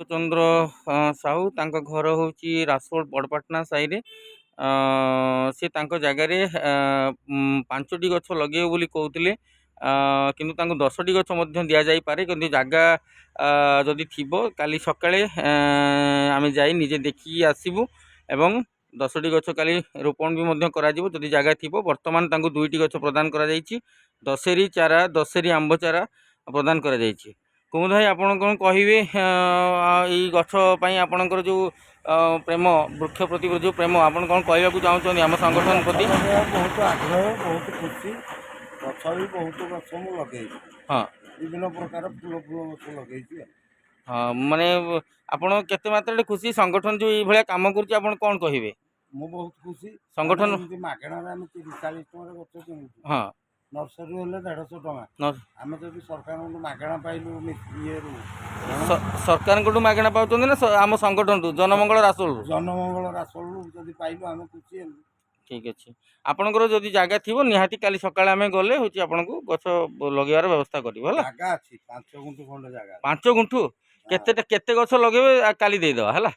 ଚନ୍ଦ୍ର ସାହୁ ତାଙ୍କ ଘର ହେଉଛି ରାସୋଳ ବଡ଼ପାଟଣା ସାହିରେ। ସେ ତାଙ୍କ ଜାଗାରେ 5ଟି ଗଛ ଲଗେଇବେ ବୋଲି କହୁଥିଲେ, କିନ୍ତୁ ତାଙ୍କୁ 10ଟି ଗଛ ମଧ୍ୟ ଦିଆଯାଇପାରେ। କିନ୍ତୁ ଜାଗା ଯଦି ଥିବ କାଲି ସକାଳେ ଆମେ ଯାଇ ନିଜେ ଦେଖିକି ଆସିବୁ ଏବଂ 10ଟି ଗଛ କାଲି ରୋପଣ ବି ମଧ୍ୟ କରାଯିବ ଯଦି ଜାଗା ଥିବ। ବର୍ତ୍ତମାନ ତାଙ୍କୁ 2ଟି ଗଛ ପ୍ରଦାନ କରାଯାଇଛି, ଦଶେରୀ ଚାରା, ଦଶେରୀ ଆମ୍ବ ଚାରା ପ୍ରଦାନ କରାଯାଇଛି। କୁମୁଦ ଭାଇ, ଆପଣ କ'ଣ କହିବେ ଏଇ ଗଛ ପାଇଁ ଆପଣଙ୍କର ଯେଉଁ ପ୍ରେମ, ବୃକ୍ଷ ପ୍ରତି ଯେଉଁ ପ୍ରେମ, ଆପଣ କ'ଣ କହିବାକୁ ଚାହୁଁଛନ୍ତି ଆମ ସଂଗଠନ ପ୍ରତି? ବହୁତ ଆଗ୍ରହ, ବହୁତ ଖୁସି। ଗଛ ବି ବହୁତ ଗଛ ମୁଁ ଲଗେଇଛି। ହଁ, ବିଭିନ୍ନ ପ୍ରକାର ଫୁଲ ଗଛ ଲଗେଇଛି। ହଁ, ମାନେ ଆପଣ କେତେ ମାତ୍ରାରେ ଖୁସି? ସଂଗଠନ ଯେଉଁ ଏଇଭଳିଆ କାମ କରୁଛି ଆପଣ କ'ଣ କହିବେ? ମୁଁ ବହୁତ ଖୁସି। ସଂଗଠନ ଏମିତି ମାଗଣାରେ ଆମେ 30-40 ଟଙ୍କାରେ ଗଛ କିଣୁଛୁ। ହଁ, ନର୍ସରୀ ହେଲେ 150 ଟଙ୍କା। ଆମେ ଯଦି ସରକାରଙ୍କୁ ମାଗଣା ପାଇଲୁ ଇଏରୁ, ସରକାରଙ୍କଠୁ ମାଗଣା ପାଉଛନ୍ତି ନା ଆମ ସଂଗଠନଠୁ, ଜନମଙ୍ଗଳ ରାସୋଳରୁ? ଜନମଙ୍ଗଳ ରାସୋଳରୁ ଯଦି ପାଇଲୁ ଆମେ ଖୁସି ହେଲୁ। ଠିକ୍ ଅଛି। ଆପଣଙ୍କର ଯଦି ଜାଗା ଥିବ ନିହାତି କାଲି ସକାଳେ ଆମେ ଗଲେ ହେଉଛି ଆପଣଙ୍କୁ ଗଛ ଲଗେଇବାର ବ୍ୟବସ୍ଥା କରିବୁ, ହେଲା? ଜାଗା ଅଛି, 5 ଗୁଣ୍ଠ ଖଣ୍ଡେ ଜାଗା। 5 ଗୁଣ୍ଠୁ? କେତେ ଗଛ ଲଗେଇବେ କାଲି ଦେଇଦେବା, ହେଲା?